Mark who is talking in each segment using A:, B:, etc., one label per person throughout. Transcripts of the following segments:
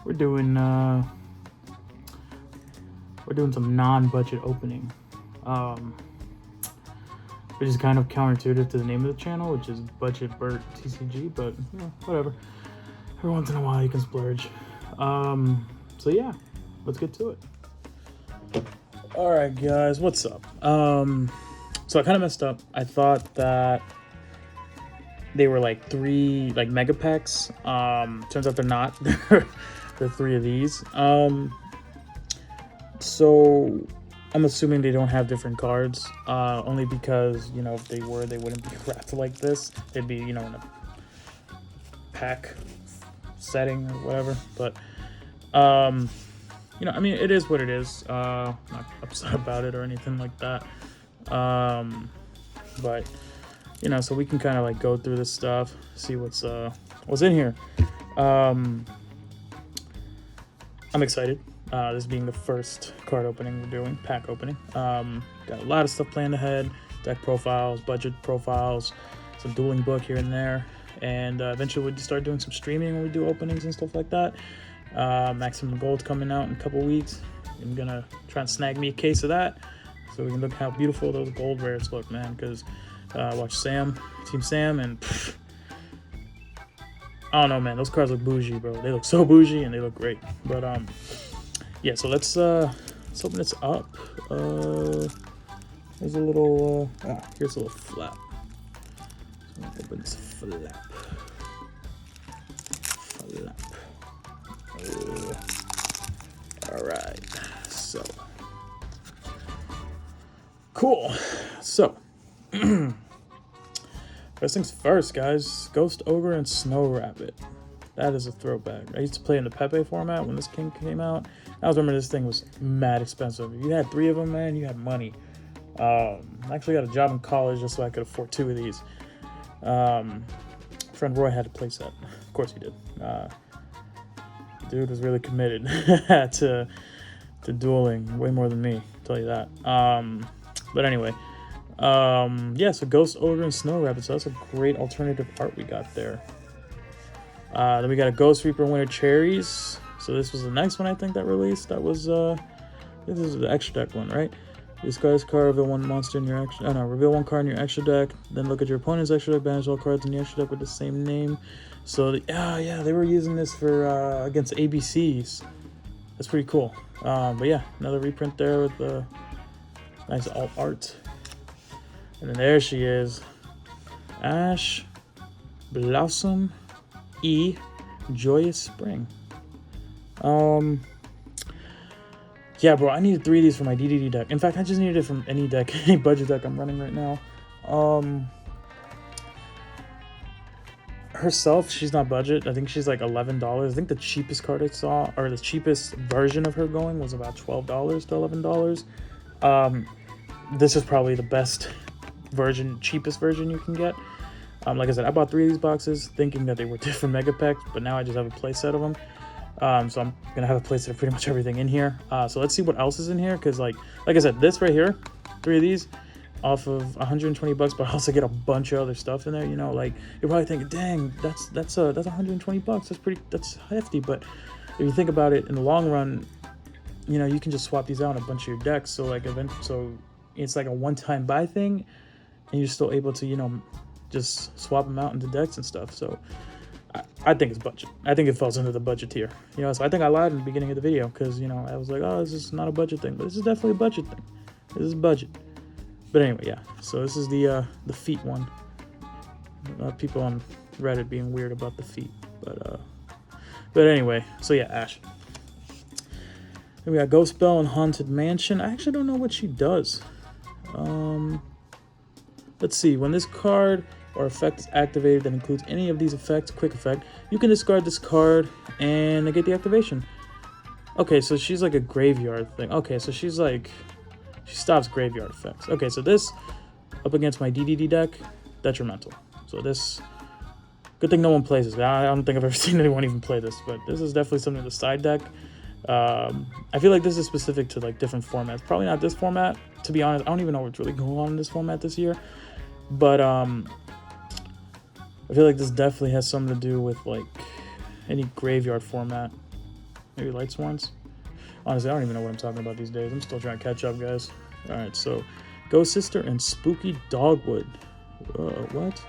A: we're doing some non-budget opening, which is kind of counterintuitive to the name of the channel, which is Budget Burt TCG, but whatever. Every once in a while you can splurge. So yeah, let's get to it. All right, guys, what's up? So I kind of messed up. I thought that they were like 3 like mega packs. Turns out they're not. They're 3 of these. So I'm assuming they don't have different cards, only because, you know, if they were, they wouldn't be wrapped like this. They'd be, you know, in a pack setting or whatever. But, you know, I mean, it is what it is. Not upset about it or anything like that. But, you know, so we can kind of like go through this stuff, see what's in here. I'm excited. This being the first card opening we're doing, pack opening. Got a lot of stuff planned ahead, deck profiles, budget profiles, some dueling book here and there, and eventually we'll start doing some streaming when we do openings and stuff like that. Maximum Gold's coming out in a couple weeks. I'm gonna try and snag me a case of that so we can look how beautiful those gold rares look, man, because watch Team Sam, and I don't know, man, those cards look bougie, bro. They look so bougie and they look great. But yeah, so let's open this up. There's a little here's a little flap. So I'm gonna open this flap. All right, so cool. So first things first, guys. Ghost Ogre and Snow Rabbit. That is a throwback. I used to play in the Pepe format when this king came out. I remember this thing was mad expensive. If you had 3 of them, man, you had money. I actually got a job in college just so I could afford 2 of these. Friend Roy had a play set. Of course he did. Dude was really committed to dueling, way more than me, I'll tell you that. But anyway, yeah, so Ghost Ogre and Snow Rabbit, so that's a great alternative art we got there. Then we got a Ghost Reaper Winter Cherries. So this was the next one I think that released. That was this is the extra deck one, right? Discard this card, reveal 1 monster in your extra. Oh no, reveal 1 card in your extra deck. Then look at your opponent's extra deck, banish all cards in the extra deck with the same name. So yeah, they were using this for against ABCs. That's pretty cool. But yeah, another reprint there with the nice alt art. And then there she is, Ash Blossom E Joyous Spring. Yeah, bro, I needed 3 of these for my DDD deck. In fact, I just needed it from any deck, any budget deck I'm running right now. Herself, she's not budget. I think she's like $11. I think the cheapest card I saw, or the cheapest version of her going, was about $12 to $11. This is probably the best version, cheapest version you can get. Like I said, I bought 3 of these boxes thinking that they were different mega packs, but now I just have a play set of them. So I'm gonna have a play set of pretty much everything in here. So let's see what else is in here, because like I said, this right here, 3 of these off of 120 bucks, but I also get a bunch of other stuff in there. You know, like you're probably thinking, dang, that's 120 bucks. That's hefty. But if you think about it in the long run, you know, you can just swap these out in a bunch of your decks. So like so it's like a one-time buy thing, and you're still able to, you know, just swap them out into decks and stuff. So I think it's budget. I think it falls into the budget tier. You know, so I think I lied in the beginning of the video because, you know, I was like, oh, this is not a budget thing, but this is definitely a budget thing. This is budget. But anyway, yeah. So this is the feet one. People on Reddit being weird about the feet, but anyway. So yeah, Ash. Then we got Ghost Bell and Haunted Mansion. I actually don't know what she does. Let's see. When this card or effect is activated that includes any of these effects, quick effect, you can discard this card and negate the activation. Okay, so she's like a graveyard thing. Okay, so she's like, she stops graveyard effects. Okay, so this up against my DDD deck, detrimental. So this, good thing no one plays this. I don't think I've ever seen anyone even play this, but this is definitely something to side deck. I feel like this is specific to like different formats. Probably not this format, to be honest. I don't even know what's really going on in this format this year, but I feel like this definitely has something to do with like any graveyard format. Maybe Light Sworns. Honestly, I don't even know what I'm talking about these days. I'm still trying to catch up, guys. All right, so Ghost Sister and Spooky Dogwood. What?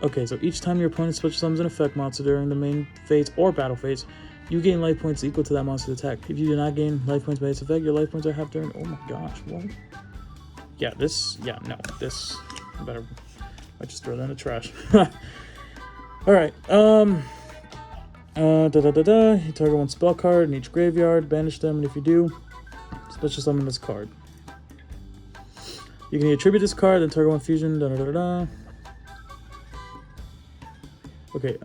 A: Okay, so each time your opponent special summons an effect monster during the main phase or battle phase, you gain life points equal to that monster's attack. If you do not gain life points by its effect, your life points are half during. Oh my gosh, what? Yeah, this. Yeah, no, this. I better. I just throw that in the trash. All right. You target one spell card in each graveyard, banish them, and if you do, special summon this card. You can attribute this card, then target one fusion. Okay.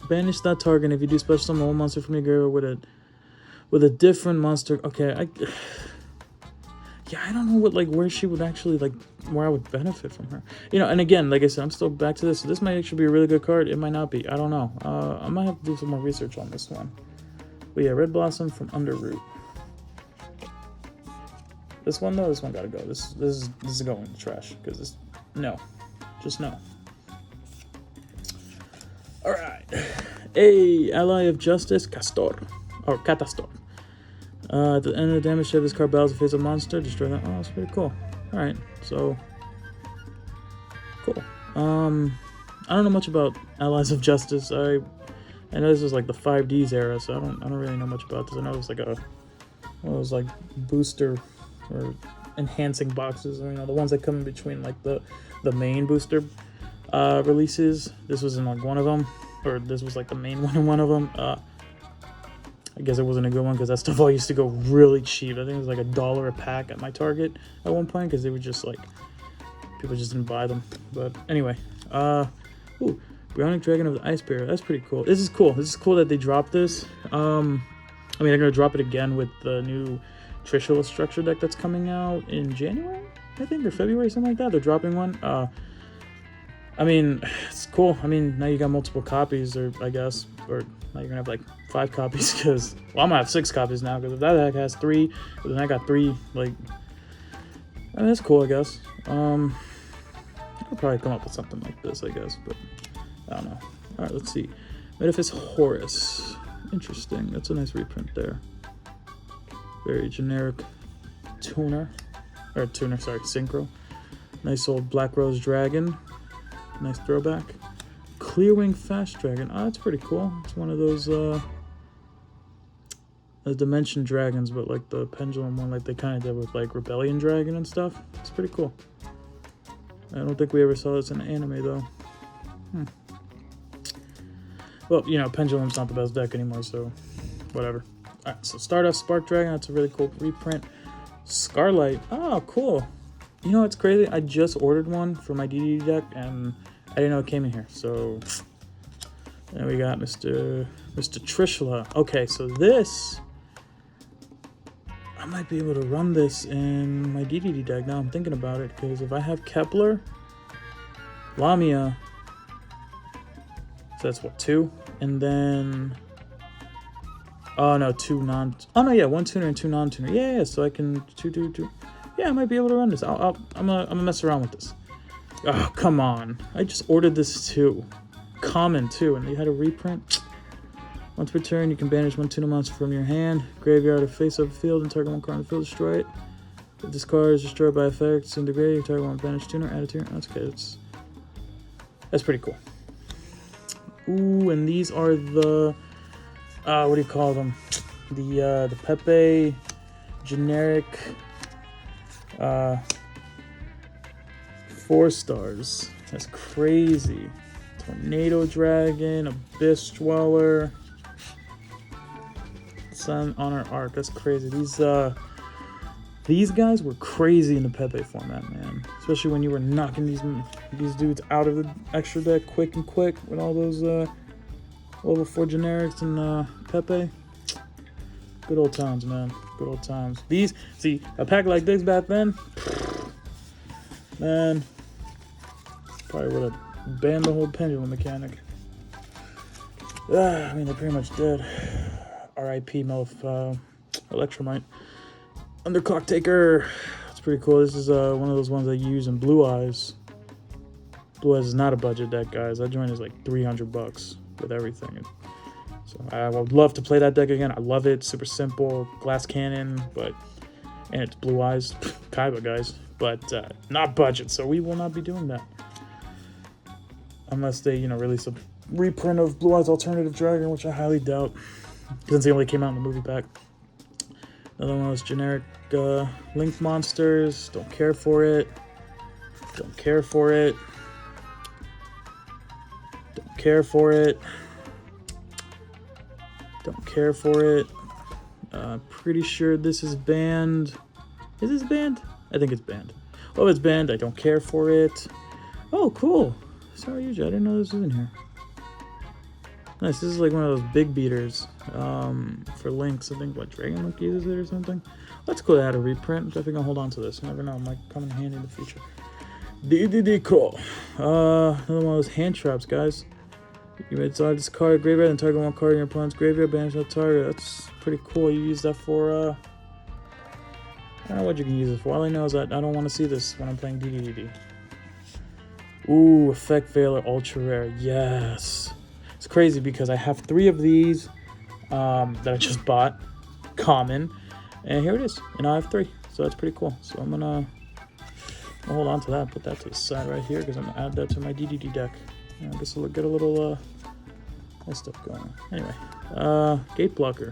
A: Banish that target. If you do special summon one monster from your graveyard with a different monster. Okay, yeah, I don't know what where she would actually where I would benefit from her. And again, like I said, I'm still back to this. So this might actually be a really good card. It might not be. I don't know. I might have to do some more research on this one. But yeah, Red Blossom from Underroot. This one though, this one gotta go. This is going in the trash because this just no. All right, Ally of Justice, Castor or Catastor. At the end of the damage save, this card battles a face of monster. Destroy that. Oh, that's pretty cool. All right, so cool. I don't know much about Allies of Justice. I know this is the 5Ds era, so I don't really know much about this. I know it's one of those booster or enhancing boxes, or the ones that come in between the main booster releases. This was in one of them, or this was the main one in one of them. I guess it wasn't a good one because that stuff all used to go really cheap. I think it was $1 a pack at my Target at one point because they were just people just didn't buy them. But anyway, Bionic Dragon of the Ice Barrier. That's pretty cool. This is cool. This is cool that they dropped this. I mean, they're gonna drop it again with the new Trishula structure deck that's coming out in January, I think, or February, something like that. They're dropping one. I mean, it's cool. I mean, now you got multiple copies, or I guess, or now you're gonna have 5 copies because, well, I'm gonna have 6 copies now because if that deck has 3, then I got 3. I mean, that's cool, I guess. I'll probably come up with something like this, I guess, but I don't know. All right, let's see. Metaphys Horus. Interesting. That's a nice reprint there. Very generic sorry, synchro. Nice old Black Rose Dragon. Nice throwback. Clearwing Fast Dragon. Oh, that's pretty cool. It's one of those Dimension Dragons, but the Pendulum one, they kind of did with Rebellion Dragon and stuff. It's pretty cool. I don't think we ever saw this in anime though. Well, Pendulum's not the best deck anymore, so whatever. Alright, so Stardust Spark Dragon, that's a really cool reprint. Scarlight, oh, cool. It's crazy? I just ordered one for my DD deck, and I didn't know it came in here. So, then we got Mr. Trishula. Okay, so this, I might be able to run this in my DDD deck. Now I'm thinking about it, because if I have Kepler, Lamia, so that's what, 2? And then... Oh no, 2 non. Oh no, yeah, 1 tuner and 2 non-tuner. Yeah. So I can 2. Yeah, I might be able to run this. I'm gonna mess around with this. Oh, come on! I just ordered this too, common too, and they had a reprint. Once per turn, you can banish 1 tuner monster from your hand, graveyard, or face of the field, and target 1 card on the field. Destroy it. If this card is destroyed by effects in the grave, you target 1 banished tuner. Add a tuner. That's okay. That's pretty cool. Ooh, and these are the. What do you call them? The Pepe generic 4 stars. That's crazy. Tornado Dragon, Abyss Dweller, Sun Honor Arc. That's crazy. These guys were crazy in the Pepe format, man. Especially when you were knocking these dudes out of the extra deck quick with all those level 4 generics and Pepe. Good old times, man. Good old times. A pack like this back then, man, probably would have banned the whole pendulum mechanic. I mean, they're pretty much dead. R.I.P. Electromite. Underclock Taker. That's pretty cool. This is one of those ones I use in Blue Eyes. Blue Eyes is not a budget deck, guys. That joint is like 300 bucks with everything. So I would love to play that deck again. I love it. Super simple, glass cannon, and it's Blue Eyes, Kaiba, guys. But not budget, so we will not be doing that unless they, release a reprint of Blue Eyes Alternative Dragon, which I highly doubt, since they only came out in the movie pack. Another one was generic Link Monsters. Don't care for it. Don't care for it. Don't care for it. Don't care for it. Pretty sure this is banned. Is this banned? I think it's banned. Oh, it's banned. I don't care for it. Oh, cool. Sorry, I didn't know this was in here. Nice. This is like one of those big beaters for Links. I think, Dragon Link uses it or something. That's cool. I had a reprint. I think I'll hold on to this. You never know. It might come in handy in the future. Cool. Another one of those hand traps, guys. You may target this card graveyard and target one card in your opponent's graveyard, banish that target. That's pretty cool. You use that for, I don't know what you can use it for. All I know is that I don't want to see this when I'm playing DDD. Ooh, Effect Veiler Ultra Rare. Yes. It's crazy because I have 3 of these that I just bought. Common. And here it is. And I have 3. So that's pretty cool. So I'm going to hold on to that. Put that to the side right here because I'm going to add that to my DDD deck. I guess I'll get a little stuff going. Anyway, Gate Blocker.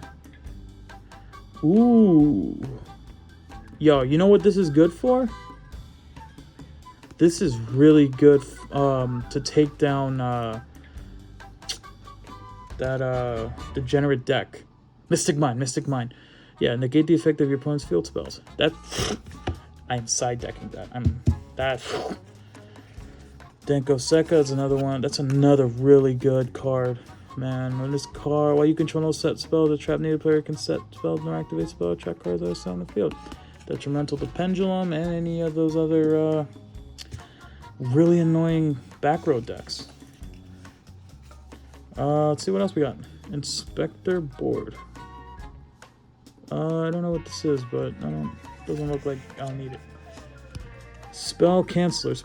A: Ooh. Yo, you know what this is good for? This is really good to take down that degenerate deck. Mystic Mine. Yeah, negate the effect of your opponent's field spells. I'm side decking that. Denko Sekka is another one. That's another really good card, man. When this card, while you control no set spell, the trap native player can set spells nor activate spell trap cards that are set on the field. Detrimental to Pendulum and any of those other really annoying back row decks. Let's see what else we got. Inspector Board. I don't know what this is, but doesn't look like I'll need it. Spell Canceller.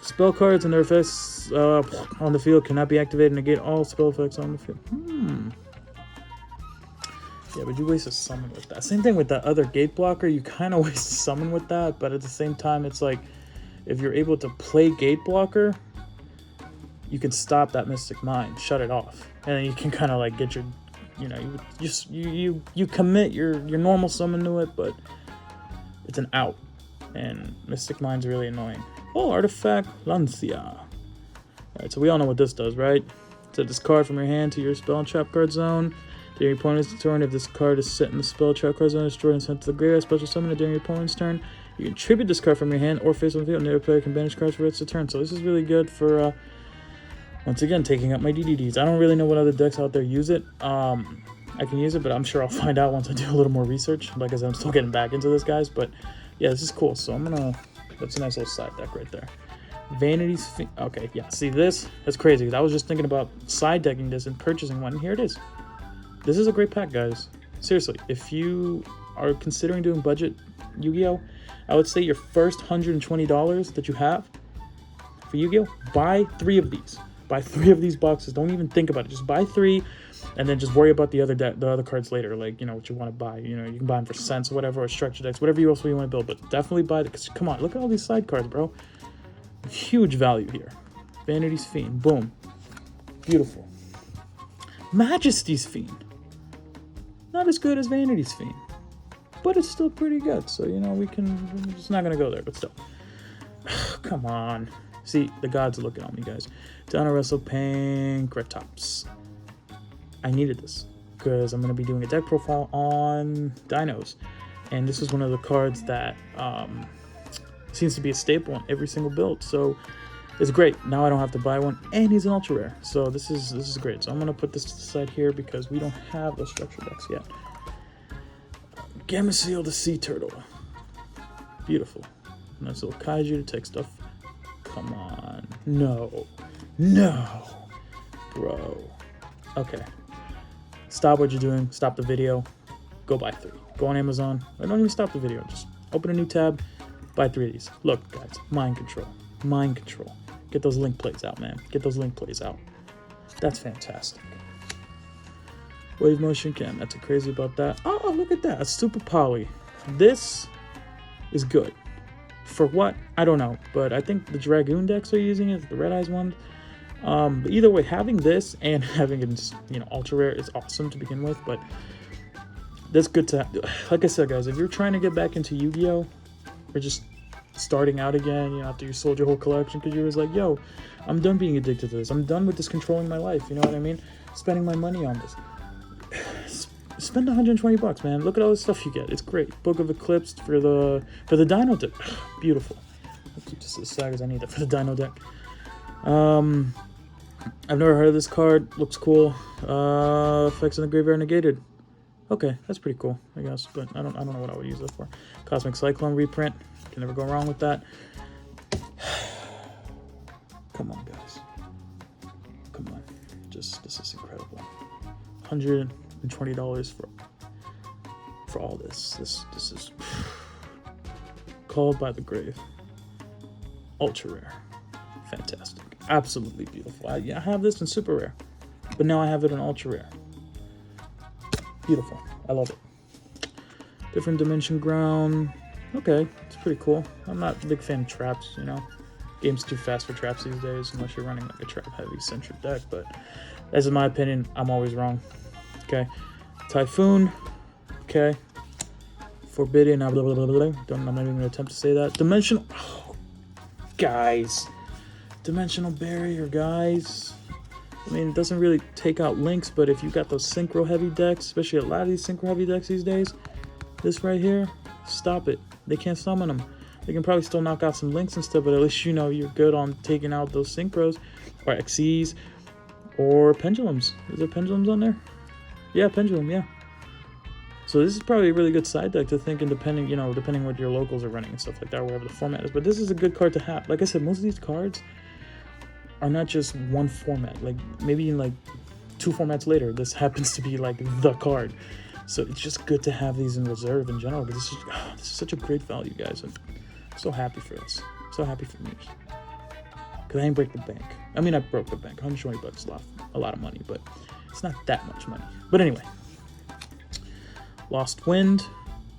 A: Spell cards and their effects on the field cannot be activated and negate all spell effects on the field. Yeah, but you waste a summon with that. Same thing with that other Gate Blocker. You kind of waste a summon with that, but at the same time, it's like if you're able to play Gate Blocker, you can stop that Mystic Mine, shut it off, and then you can kind of like get your, you commit your normal summon to it, but it's an out. And Mystic Mine's really annoying. Oh, Artifact Lancia. Alright, so we all know what this does, right? Set this card from your hand to your spell and trap card zone. During your opponent's turn, if this card is set in the spell trap card zone, destroyed and sent to the graveyard, special summon it during your opponent's turn. You can tribute this card from your hand or face on the field, and the other player can banish cards for its turn. So this is really good for, once again, taking up my DDDs. I don't really know what other decks out there use it. I can use it, but I'm sure I'll find out once I do a little more research. Like I said, I'm still getting back into this, guys, but yeah, this is cool. So that's a nice little side deck right there. Vanity's Fiend. Okay, yeah, see this? That's crazy, because I was just thinking about side decking this and purchasing one. Here it is. This is a great pack, guys. Seriously, if you are considering doing budget Yu-Gi-Oh, I would say your first $120 that you have for Yu-Gi-Oh, buy 3 of these. Buy 3 of these boxes. Don't even think about it. Just buy 3, and then just worry about the other cards later. Like, what you want to buy. You can buy them for cents or whatever, or structure decks, whatever else you want to build. But definitely buy it, because come on, look at all these side cards, bro. Huge value here. Vanity's Fiend. Boom. Beautiful. Majesty's Fiend. Not as good as Vanity's Fiend, but it's still pretty good. So, we're just not going to go there, but still. Come on. See, the gods are looking on me, guys. Donna Wrestle Pink Red Tops. I needed this because I'm going to be doing a deck profile on dinos. And this is one of the cards that seems to be a staple in every single build. So it's great. Now I don't have to buy one, and he's an ultra rare. So this is great. So I'm going to put this to the side here because we don't have those structure decks yet. Gameciel the Sea Turtle. Beautiful. Nice little kaiju to take stuff. Come on. No. Bro. Okay. Stop what you're doing. Stop the video. Go buy 3. Go on Amazon. Or don't even stop the video. Just open a new tab. Buy 3 of these. Look, guys. Mind control. Get those link plays out, man. Get those link plays out. That's fantastic. Wave motion cam. That's crazy about that. Oh, look at that. A super poly. This is good. For what? I don't know. But I think the Dragoon decks are using it. The Red Eyes one. But either way, having this and having it, ultra rare is awesome to begin with. But that's good to, like I said, guys, if you're trying to get back into Yu-Gi-Oh! Or just starting out again, after you sold your whole collection because you was like, yo, I'm done being addicted to this. I'm done with this controlling my life. You know what I mean? Spending my money on this. Spend 120 bucks, man. Look at all the stuff you get. It's great. Book of Eclipse for the Dino deck. Beautiful. I'll keep this aside because I need that for the Dino deck. I've never heard of this card. Looks cool. Effects in the graveyard negated. Okay, that's pretty cool, I guess. But I don't know what I would use that for. Cosmic Cyclone reprint. Can never go wrong with that. Come on, guys. Come on. This is incredible. $120 for all this. This is Called by the Grave. Ultra rare. Fantastic. Absolutely beautiful. I have this in super rare, but now I have it in ultra rare. Beautiful. I love it. Different dimension ground. Okay, it's pretty cool. I'm not a big fan of traps, Game's too fast for traps these days, unless you're running like a trap-heavy centric deck, but as in my opinion, I'm always wrong. Okay. Typhoon. Okay. Forbidden. Blah, blah, blah, blah. I'm not even going to attempt to say that. Dimensional. Oh, guys. Dimensional barrier, guys. I mean, it doesn't really take out links, but if you got those synchro heavy decks, especially a lot of these synchro heavy decks these days, this right here, stop it. They can't summon them. They can probably still knock out some links and stuff, but at least you're good on taking out those synchros or XCs or pendulums. Is there pendulums on there? Yeah, pendulum, yeah. So this is probably a really good side deck to think, and depending what your locals are running and stuff like that, wherever the format is. But this is a good card to have. Like I said, most of these cards are not just one format. Like maybe in like 2 formats later, this happens to be like the card. So it's just good to have these in reserve in general. But this is such a great value, guys. I'm so happy for this. So happy for me. Because I ain't break the bank. I mean, I broke the bank. 120 bucks, a lot of money, but it's not that much money. But anyway. Lost Wind.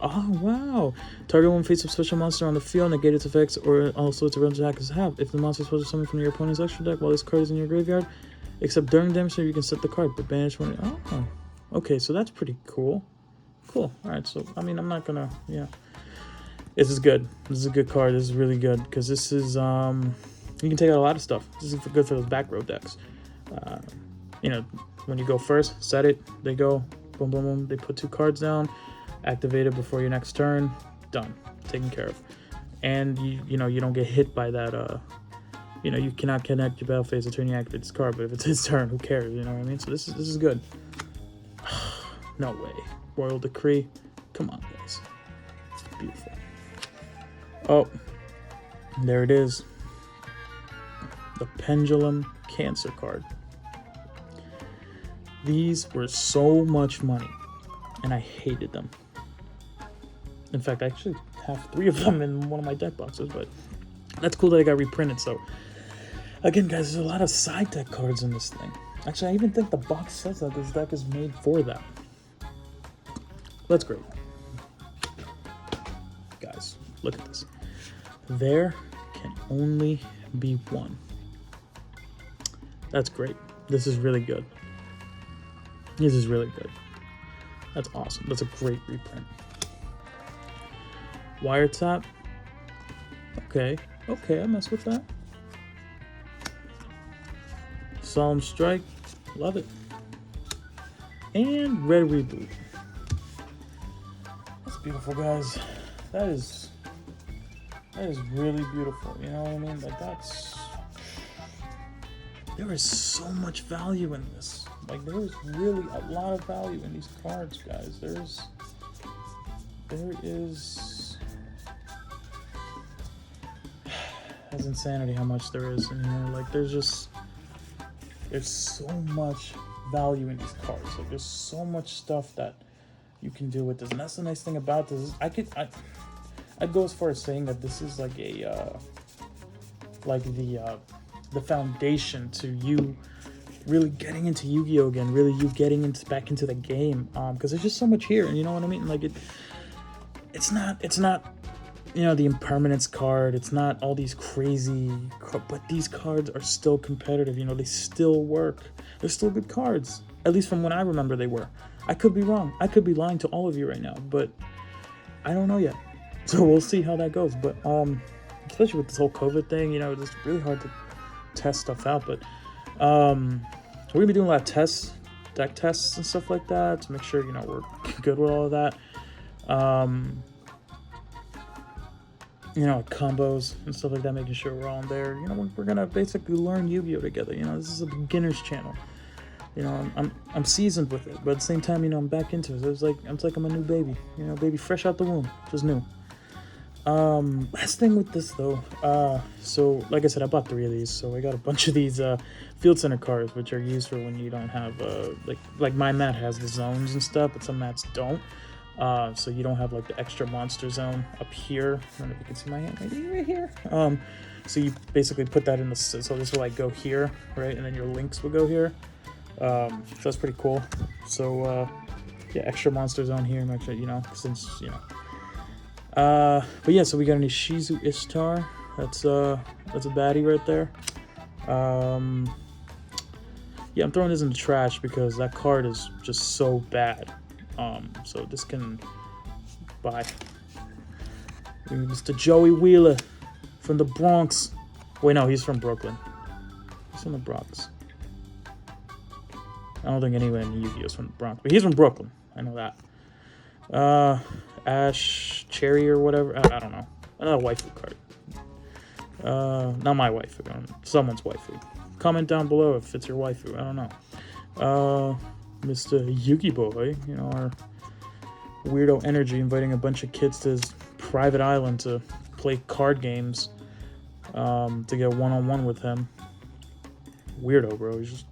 A: Oh, wow. Target one face-up special monster on the field, negate its effects, or also its random attackers have. If the monster is supposed to summon from your opponent's extra deck while this card is in your graveyard, except during damage, you can set the card, but banish when... Oh, okay, so that's pretty cool. Cool. All right, so, I mean, I'm not gonna... Yeah. This is good. This is a good card. This is really good, because this is... You can take out a lot of stuff. This is good for those back row decks. When you go first, set it, they go... Boom, boom, boom. They put 2 cards down, activate it before your next turn. Done. Taken care of. And you don't get hit by that. You cannot connect your battle phase to turn you activate this card. But if it's his turn, who cares? You know what I mean? So this is good. No way. Royal Decree. Come on, guys. Beautiful. Oh, there it is. The Pendulum Cancer card. These were so much money, and I hated them. In fact, I actually have 3 of them in one of my deck boxes, but that's cool that I got reprinted. So, again, guys, there's a lot of side deck cards in this thing. Actually, I even think the box says that this deck is made for them. That's great. Guys, look at this. There can only be one. That's great. This is really good. This is really good. That's awesome. That's a great reprint. Wiretap. Okay, I mess with that. Solemn Strike. Love it. And Red Reboot. That's beautiful, guys. That is really beautiful. You know what I mean? Like, there is so much value in this. Like, there is really a lot of value in these cards, guys. There is... That's insanity how much there is in here. Like, there's so much value in these cards. Like, there's so much stuff that you can do with this. And that's the nice thing about this. I'd go as far as saying that this is like a, the foundation to you really getting into Yu-Gi-Oh again, really you getting back into the game, because there's just so much here, and you know what I mean. Like it's not you know, the impermanence card. It's not all these crazy, but these cards are still competitive. You know, they still work. They're still good cards. At least from when I remember they were. I could be wrong. I could be lying to all of you right now, but I don't know yet. So we'll see how that goes. But especially with this whole COVID thing, you know, it's really hard to test stuff out. But we're gonna be doing a lot of tests, deck tests and stuff like that to make sure, you know, we're good with all of that. You know, combos and stuff like that, making sure we're all in there. You know, we're gonna basically learn Yu-Gi-Oh together. You know, this is a beginner's channel. You know, I'm seasoned with it, but at the same time, you know, I'm back into it. It's like I'm a new baby. You know, baby fresh out the womb, just new. Last thing with this though, so like I said, I bought 3 of these, so I got a bunch of these field center cards, which are used for when you don't have like my mat has the zones and stuff, but some mats don't. So you don't have like the extra monster zone up here. I don't know if you can see my hand, maybe right here. So you basically put that in the, so this will like go here, right? And then your links will go here. So that's pretty cool. So, yeah, extra monster zone here, make sure, you know, since, you know. But yeah, so we got an Ishizu Ishtar. That's a baddie right there. Yeah, I'm throwing this in the trash because that card is just so bad. So this can buy Mr. Joey Wheeler from the Bronx. Wait, no, he's from Brooklyn. He's from the Bronx. I don't think anyone in Yu-Gi-Oh is from the Bronx, but he's from Brooklyn. I know that. Ash Cherry or whatever. I don't know. Another waifu card. Not my waifu. Someone's waifu. Comment down below if it's your waifu. I don't know. Mr. Yugi Boy, you know, our weirdo energy, inviting a bunch of kids to his private island to play card games, to get one-on-one with him. Weirdo, bro. He's just...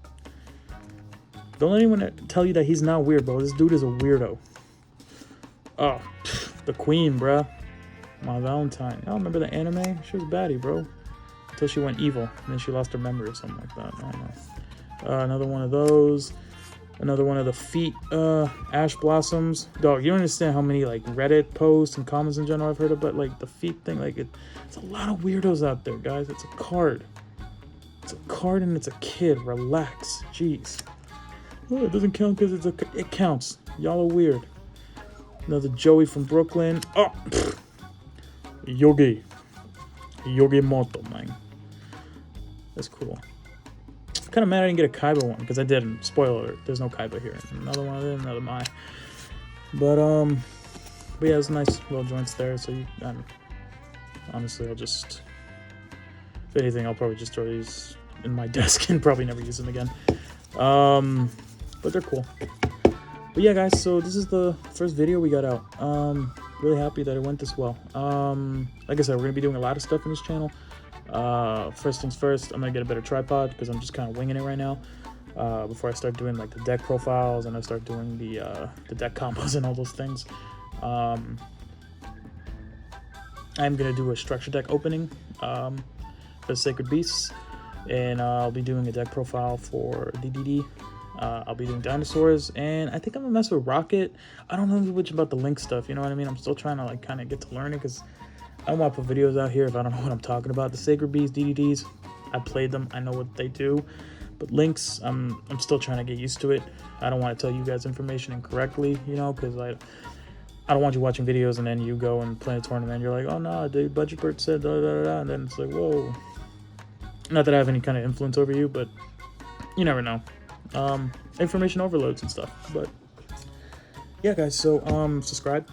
A: Don't let anyone tell you that he's not weird, bro. This dude is a weirdo. Oh, the queen, bro. My Valentine. I remember the anime. She was baddie, bro. Until she went evil, and then she lost her memory or something like that. I don't know. Another one of those. Another one of the feet, Ash Blossoms. Dog, you don't understand how many, like, Reddit posts and comments in general I've heard about, like, the feet thing. Like, it's a lot of weirdos out there, guys. It's a card. It's a card and it's a kid. Relax. Jeez. Oh, it doesn't count because it counts. Y'all are weird. Another Joey from Brooklyn. Oh, pfft. Yogi Moto, man. That's cool. Kind of mad I didn't get a Kaiba one because I didn't. Spoiler alert, there's no Kaiba here. Another one of them, another Mai. But yeah, it's nice little joints there. So honestly, I'll just, if anything, I'll probably just throw these in my desk and probably never use them again. But they're cool. But yeah, guys, so this is the first video we got out. Really happy that it went this well. Like I said, we're gonna be doing a lot of stuff in this channel. First things first, I'm gonna get a better tripod because I'm just kind of winging it right now, before I start doing like the deck profiles and I start doing the deck combos and all those things. I'm gonna do a structure deck opening for Sacred Beasts, and I'll be doing a deck profile for DDD. I'll be doing dinosaurs, and I think I'm gonna mess with Rocket. I don't know much about the Link stuff, you know what I mean? I'm still trying to like kind of get to learn it because I don't want to put videos out here if I don't know what I'm talking about. The Sacred Beasts, DDDs, I played them. I know what they do. But Links, I'm still trying to get used to it. I don't want to tell you guys information incorrectly, you know, because I don't want you watching videos and then you go and play a tournament and you're like, oh, no, dude, Budget Bird said da da da, and then it's like, whoa. Not that I have any kind of influence over you, but you never know. Information overloads and stuff. But yeah, guys, so subscribe,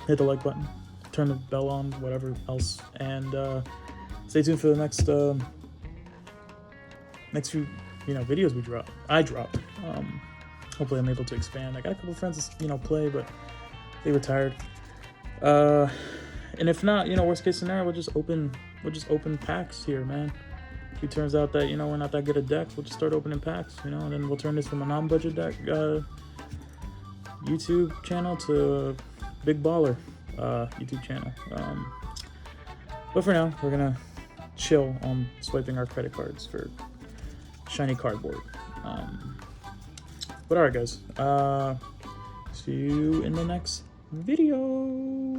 A: hit the like button, turn the bell on, whatever else, and stay tuned for the next few videos I drop. Hopefully I'm able to expand. I got a couple friends that play, but they retired. And if not, worst case scenario, we'll just open packs here, man. If it turns out that we're not that good at decks, we'll just start opening packs, and then we'll turn this from a non-budget deck YouTube channel to a big baller YouTube channel. But for now, we're gonna chill on swiping our credit cards for shiny cardboard. But alright guys, see you in the next video.